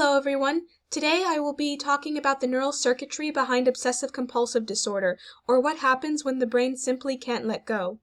Hello everyone! Today I will be talking about the neural circuitry behind obsessive-compulsive disorder, or what happens when the brain simply can't let go.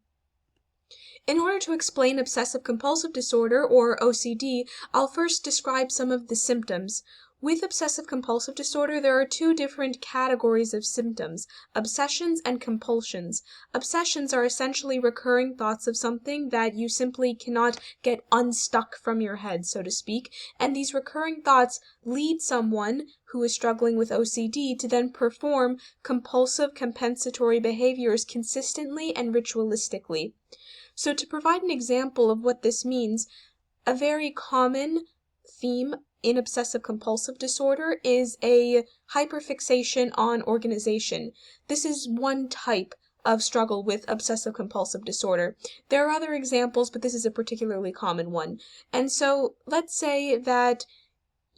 In order to explain obsessive-compulsive disorder, or OCD, I'll first describe some of the symptoms. With obsessive-compulsive disorder, there are two different categories of symptoms, obsessions and compulsions. Obsessions are essentially recurring thoughts of something that you simply cannot get unstuck from your head, so to speak, and these recurring thoughts lead someone who is struggling with OCD to then perform compulsive compensatory behaviors consistently and ritualistically. So to provide an example of what this means, a very common theme in obsessive-compulsive disorder is a hyperfixation on organization. This is one type of struggle with obsessive-compulsive disorder. There are other examples, but this is a particularly common one. And so let's say that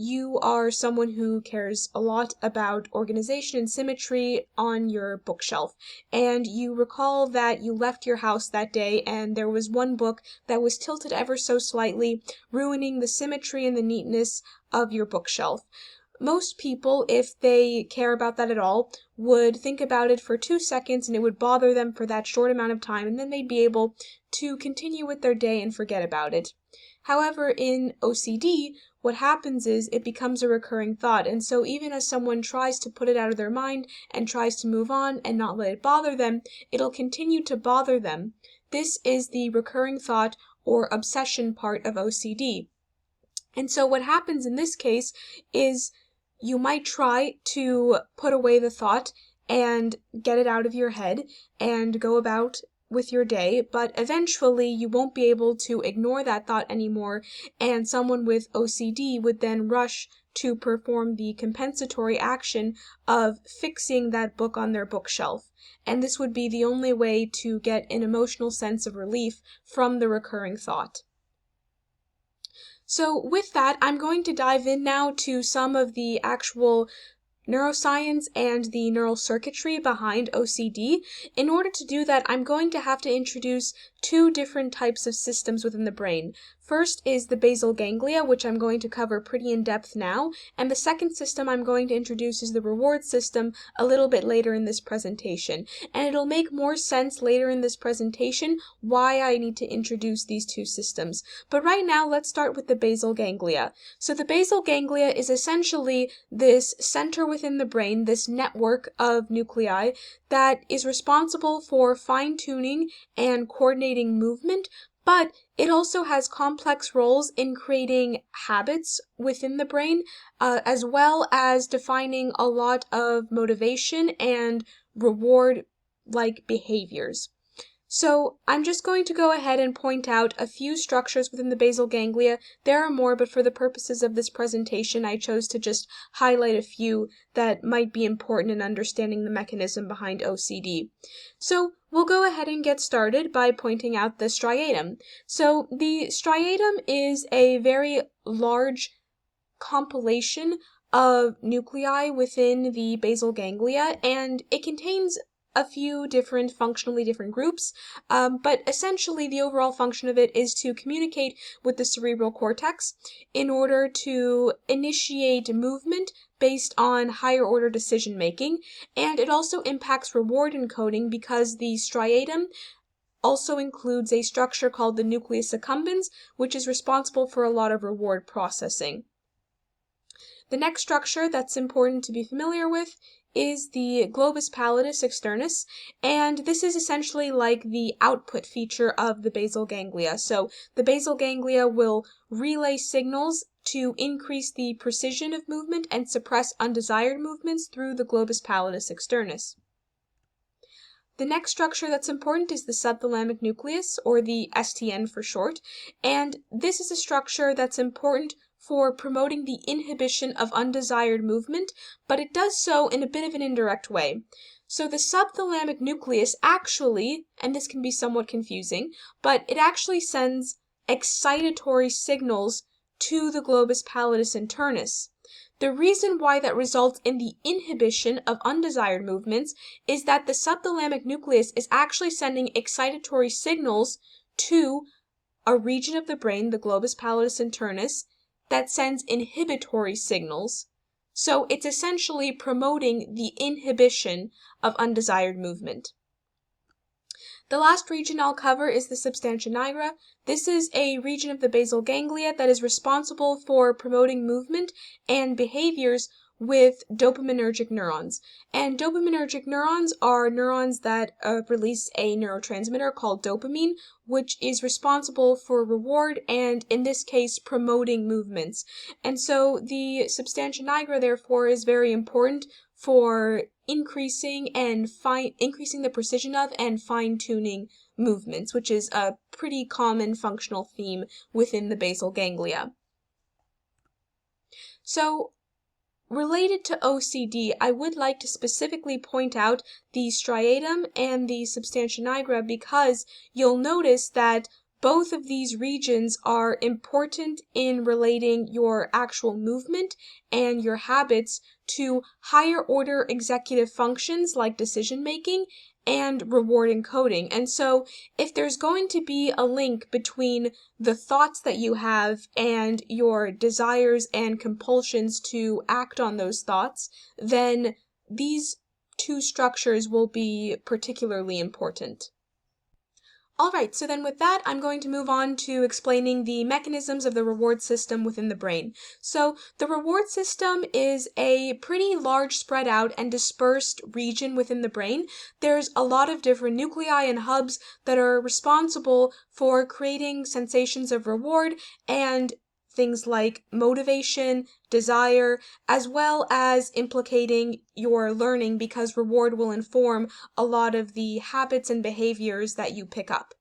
you are someone who cares a lot about organization and symmetry on your bookshelf, and you recall that you left your house that day and there was one book that was tilted ever so slightly, ruining the symmetry and the neatness of your bookshelf. Most people, if they care about that at all, would think about it for 2 seconds and it would bother them for that short amount of time, and then they'd be able to continue with their day and forget about it. However, in OCD, what happens is it becomes a recurring thought, and so even as someone tries to put it out of their mind and tries to move on and not let it bother them, it'll continue to bother them. This is the recurring thought or obsession part of OCD. And so what happens in this case is you might try to put away the thought and get it out of your head and go about with your day, but eventually you won't be able to ignore that thought anymore, and someone with OCD would then rush to perform the compensatory action of fixing that book on their bookshelf. And this would be the only way to get an emotional sense of relief from the recurring thought. So with that, I'm going to dive in now to some of the actual neuroscience and the neural circuitry behind OCD. In order to do that, I'm going to have to introduce two different types of systems within the brain. First is the basal ganglia, which I'm going to cover pretty in depth now, and the second system I'm going to introduce is the reward system a little bit later in this presentation. And it'll make more sense later in this presentation why I need to introduce these two systems. But right now, let's start with the basal ganglia. So the basal ganglia is essentially this center within the brain, this network of nuclei that is responsible for fine-tuning and coordinating movement, but it also has complex roles in creating habits within the brain, as well as defining a lot of motivation and reward-like behaviors. So I'm just going to go ahead and point out a few structures within the basal ganglia. There are more, but for the purposes of this presentation, I chose to just highlight a few that might be important in understanding the mechanism behind OCD. So we'll go ahead and get started by pointing out the striatum. So the striatum is a very large compilation of nuclei within the basal ganglia, and it contains a few different functionally different groups, but essentially the overall function of it is to communicate with the cerebral cortex in order to initiate movement based on higher order decision making, and it also impacts reward encoding because the striatum also includes a structure called the nucleus accumbens, which is responsible for a lot of reward processing. The next structure that's important to be familiar with is the globus pallidus externus, and this is essentially like the output feature of the basal ganglia. So the basal ganglia will relay signals to increase the precision of movement and suppress undesired movements through the globus pallidus externus. The next structure that's important is the subthalamic nucleus, or the STN for short, and this is a structure that's important for promoting the inhibition of undesired movement, but it does so in a bit of an indirect way. So the subthalamic nucleus actually, and this can be somewhat confusing, but it actually sends excitatory signals to the globus pallidus internus. The reason why that results in the inhibition of undesired movements is that the subthalamic nucleus is actually sending excitatory signals to a region of the brain, the globus pallidus internus, that sends inhibitory signals. So it's essentially promoting the inhibition of undesired movement. The last region I'll cover is the substantia nigra. This is a region of the basal ganglia that is responsible for promoting movement and behaviors with dopaminergic neurons. And dopaminergic neurons are neurons that release a neurotransmitter called dopamine, which is responsible for reward and, in this case, promoting movements. And so the substantia nigra, therefore, is very important for increasing the precision of and fine-tuning movements, which is a pretty common functional theme within the basal ganglia. So, related to OCD, I would like to specifically point out the striatum and the substantia nigra because you'll notice that both of these regions are important in relating your actual movement and your habits to higher order executive functions like decision making and reward encoding. And so if there's going to be a link between the thoughts that you have and your desires and compulsions to act on those thoughts, then these two structures will be particularly important. Alright, so then with that, I'm going to move on to explaining the mechanisms of the reward system within the brain. So the reward system is a pretty large, spread out, and dispersed region within the brain. There's a lot of different nuclei and hubs that are responsible for creating sensations of reward and things like motivation, desire, as well as implicating your learning because reward will inform a lot of the habits and behaviors that you pick up.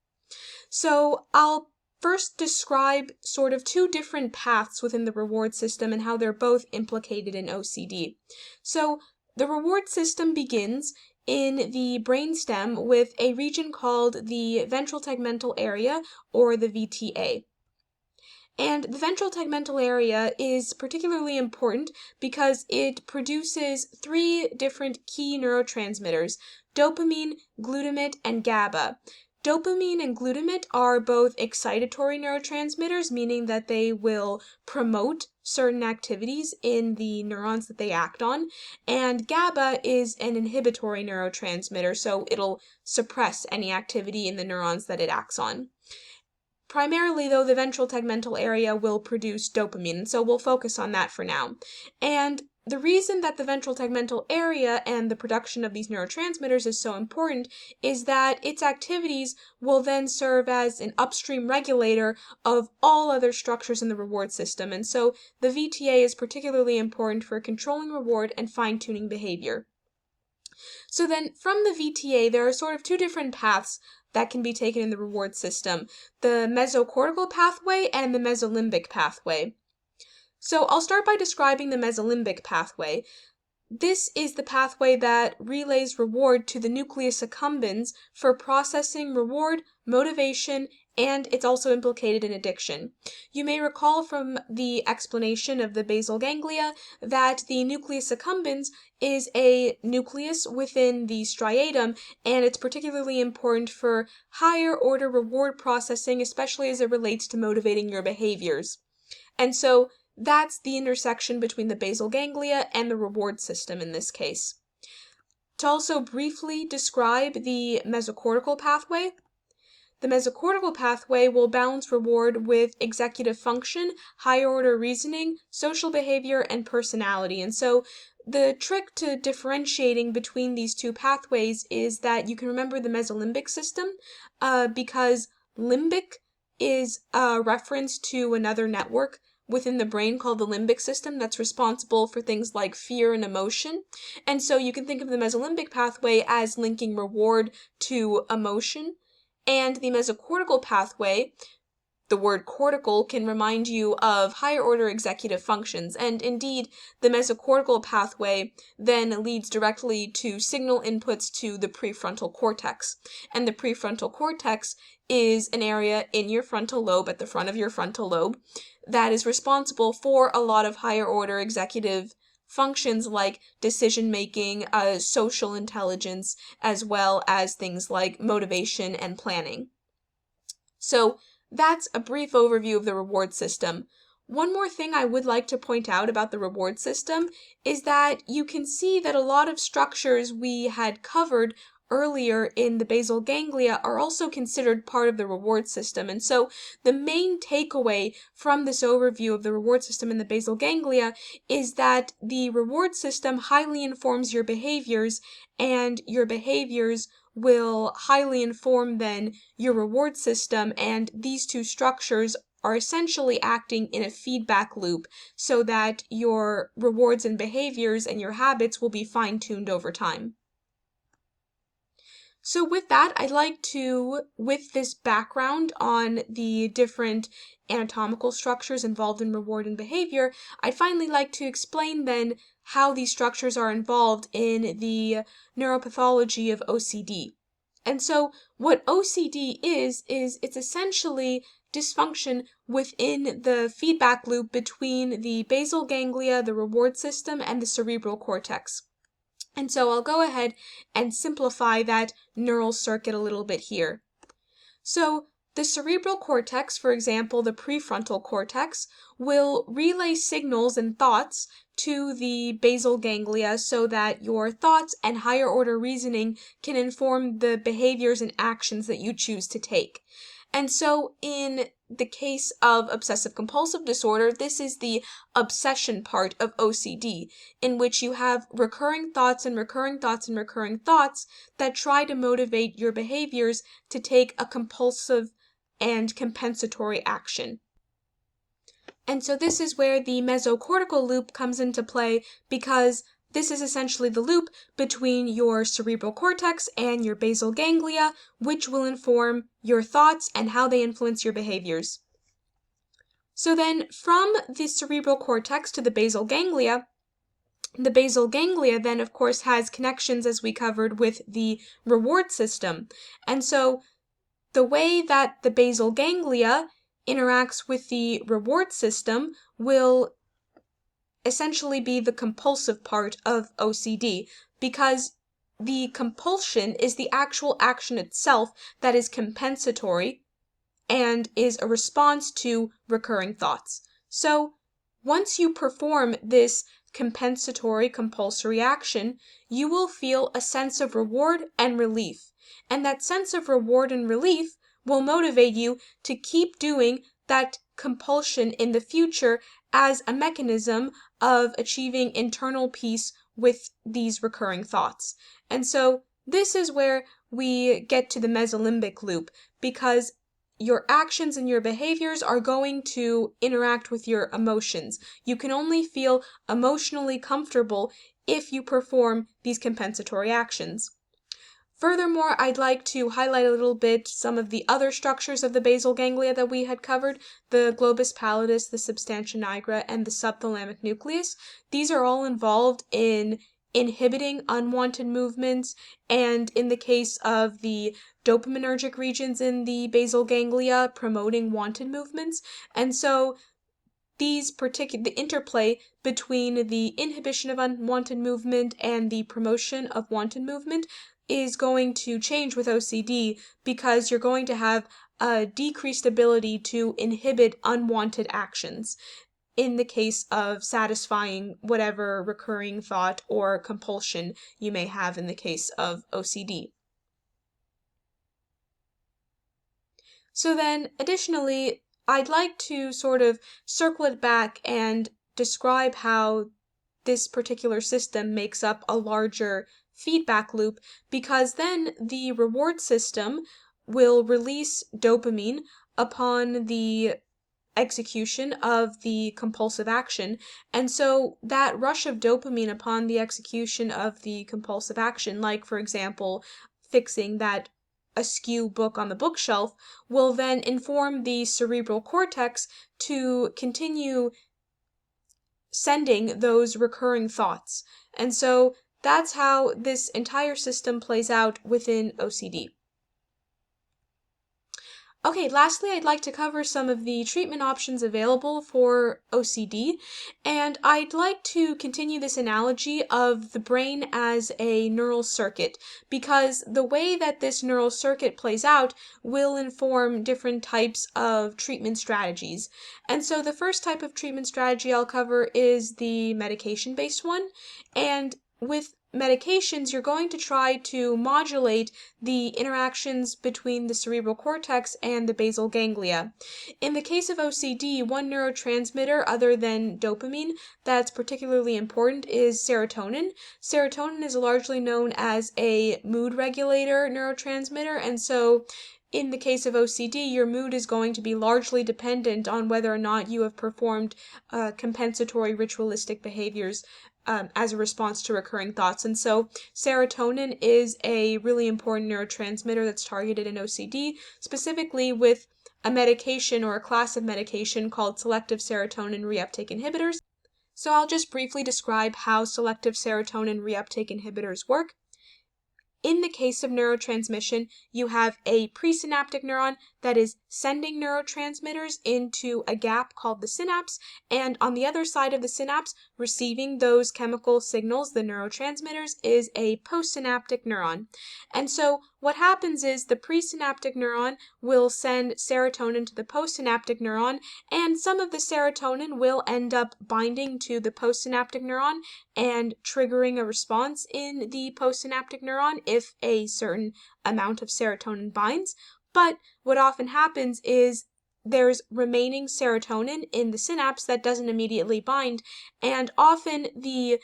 So I'll first describe sort of two different paths within the reward system and how they're both implicated in OCD. So the reward system begins in the brainstem with a region called the ventral tegmental area, or the VTA. And the ventral tegmental area is particularly important because it produces three different key neurotransmitters: dopamine, glutamate, and GABA. Dopamine and glutamate are both excitatory neurotransmitters, meaning that they will promote certain activities in the neurons that they act on, and GABA is an inhibitory neurotransmitter, so it'll suppress any activity in the neurons that it acts on. Primarily, though, the ventral tegmental area will produce dopamine, and so we'll focus on that for now. And the reason that the ventral tegmental area and the production of these neurotransmitters is so important is that its activities will then serve as an upstream regulator of all other structures in the reward system, and so the VTA is particularly important for controlling reward and fine-tuning behavior. So then, from the VTA, there are sort of two different paths that can be taken in the reward system: the mesocortical pathway and the mesolimbic pathway. So I'll start by describing the mesolimbic pathway. This is the pathway that relays reward to the nucleus accumbens for processing reward, motivation, and it's also implicated in addiction. You may recall from the explanation of the basal ganglia that the nucleus accumbens is a nucleus within the striatum, and it's particularly important for higher order reward processing, especially as it relates to motivating your behaviors. And so that's the intersection between the basal ganglia and the reward system in this case. To also briefly describe the mesocortical pathway, the mesocortical pathway will balance reward with executive function, higher order reasoning, social behavior, and personality. And so the trick to differentiating between these two pathways is that you can remember the mesolimbic system because limbic is a reference to another network within the brain called the limbic system that's responsible for things like fear and emotion. And so you can think of the mesolimbic pathway as linking reward to emotion. And the mesocortical pathway, the word cortical can remind you of higher order executive functions. And indeed, the mesocortical pathway then leads directly to signal inputs to the prefrontal cortex. And the prefrontal cortex is an area in your frontal lobe, at the front of your frontal lobe, that is responsible for a lot of higher order executive functions like decision-making, social intelligence, as well as things like motivation and planning. So that's a brief overview of the reward system. One more thing I would like to point out about the reward system is that you can see that a lot of structures we had covered earlier in the basal ganglia are also considered part of the reward system. And so the main takeaway from this overview of the reward system in the basal ganglia is that the reward system highly informs your behaviors, and your behaviors will highly inform then your reward system, and these two structures are essentially acting in a feedback loop so that your rewards and behaviors and your habits will be fine-tuned over time. So with that, I'd like to, with this background on the different anatomical structures involved in reward and behavior, I'd finally like to explain then how these structures are involved in the neuropathology of OCD. And so what OCD is it's essentially dysfunction within the feedback loop between the basal ganglia, the reward system, and the cerebral cortex. And so I'll go ahead and simplify that neural circuit a little bit here. So the cerebral cortex, for example, the prefrontal cortex, will relay signals and thoughts to the basal ganglia so that your thoughts and higher order reasoning can inform the behaviors and actions that you choose to take. And so in the case of obsessive-compulsive disorder, this is the obsession part of OCD, in which you have recurring thoughts and recurring thoughts and recurring thoughts that try to motivate your behaviors to take a compulsive and compensatory action. And so this is where the mesocortical loop comes into play, because this is essentially the loop between your cerebral cortex and your basal ganglia, which will inform your thoughts and how they influence your behaviors. So then from the cerebral cortex to the basal ganglia then of course has connections, as we covered, with the reward system. And so the way that the basal ganglia interacts with the reward system will essentially be the compulsive part of OCD, because the compulsion is the actual action itself that is compensatory and is a response to recurring thoughts. So once you perform this compensatory compulsory action, you will feel a sense of reward and relief. And that sense of reward and relief will motivate you to keep doing that compulsion in the future as a mechanism of achieving internal peace with these recurring thoughts. And so this is where we get to the mesolimbic loop, because your actions and your behaviors are going to interact with your emotions. You can only feel emotionally comfortable if you perform these compensatory actions. Furthermore, I'd like to highlight a little bit some of the other structures of the basal ganglia that we had covered: the globus pallidus, the substantia nigra, and the subthalamic nucleus. These are all involved in inhibiting unwanted movements, and in the case of the dopaminergic regions in the basal ganglia, promoting wanted movements. And so the interplay between the inhibition of unwanted movement and the promotion of wanted movement is going to change with OCD, because you're going to have a decreased ability to inhibit unwanted actions in the case of satisfying whatever recurring thought or compulsion you may have in the case of OCD. So then, additionally, I'd like to sort of circle it back and describe how this particular system makes up a larger feedback loop, because then the reward system will release dopamine upon the execution of the compulsive action. And so that rush of dopamine upon the execution of the compulsive action, like for example fixing that askew book on the bookshelf, will then inform the cerebral cortex to continue sending those recurring thoughts. And so that's how this entire system plays out within OCD. Okay, lastly, I'd like to cover some of the treatment options available for OCD, and I'd like to continue this analogy of the brain as a neural circuit, because the way that this neural circuit plays out will inform different types of treatment strategies. And so the first type of treatment strategy I'll cover is the medication-based one, and with medications, you're going to try to modulate the interactions between the cerebral cortex and the basal ganglia. In the case of OCD, one neurotransmitter other than dopamine that's particularly important is serotonin. Serotonin is largely known as a mood regulator neurotransmitter, and so in the case of OCD, your mood is going to be largely dependent on whether or not you have performed compensatory ritualistic behaviors as a response to recurring thoughts. And so serotonin is a really important neurotransmitter that's targeted in OCD, specifically with a medication or a class of medication called selective serotonin reuptake inhibitors. So I'll just briefly describe how selective serotonin reuptake inhibitors work. In the case of neurotransmission, you have a presynaptic neuron that is sending neurotransmitters into a gap called the synapse, and on the other side of the synapse, receiving those chemical signals, the neurotransmitters, is a postsynaptic neuron. And so what happens is the presynaptic neuron will send serotonin to the postsynaptic neuron, and some of the serotonin will end up binding to the postsynaptic neuron and triggering a response in the postsynaptic neuron if a certain amount of serotonin binds. But what often happens is there's remaining serotonin in the synapse that doesn't immediately bind, and often the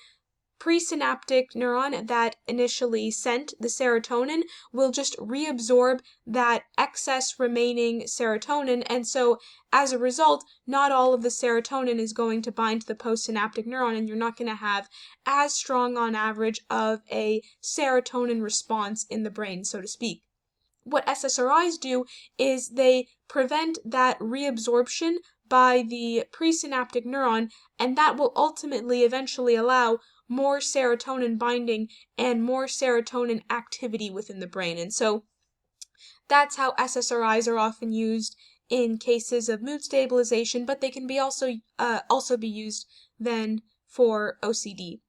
presynaptic neuron that initially sent the serotonin will just reabsorb that excess remaining serotonin, and so as a result, not all of the serotonin is going to bind to the postsynaptic neuron, and you're not going to have as strong on average of a serotonin response in the brain, so to speak. What SSRIs do is they prevent that reabsorption by the presynaptic neuron, and that will ultimately eventually allow more serotonin binding and more serotonin activity within the brain. And so that's how SSRIs are often used in cases of mood stabilization, but they can be also be used then for OCD.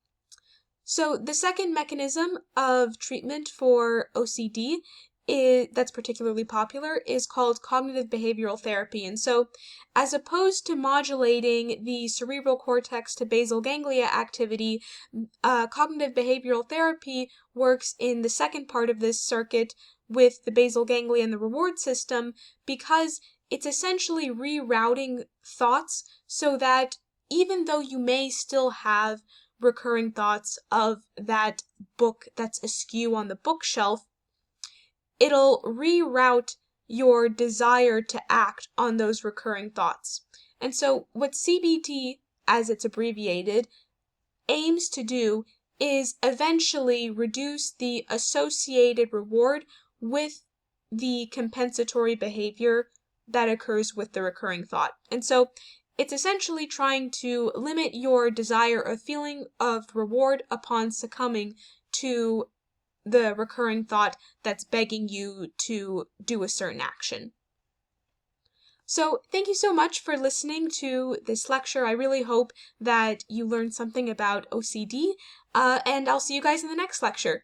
So the second mechanism of treatment for OCD that's particularly popular is called cognitive behavioral therapy. And so as opposed to modulating the cerebral cortex to basal ganglia activity, cognitive behavioral therapy works in the second part of this circuit with the basal ganglia and the reward system, because it's essentially rerouting thoughts so that even though you may still have recurring thoughts of that book that's askew on the bookshelf, it'll reroute your desire to act on those recurring thoughts. And so what CBT, as it's abbreviated, aims to do is eventually reduce the associated reward with the compensatory behavior that occurs with the recurring thought. And so it's essentially trying to limit your desire of feeling of reward upon succumbing to the recurring thought that's begging you to do a certain action. So thank you so much for listening to this lecture. I really hope that you learned something about OCD, and I'll see you guys in the next lecture.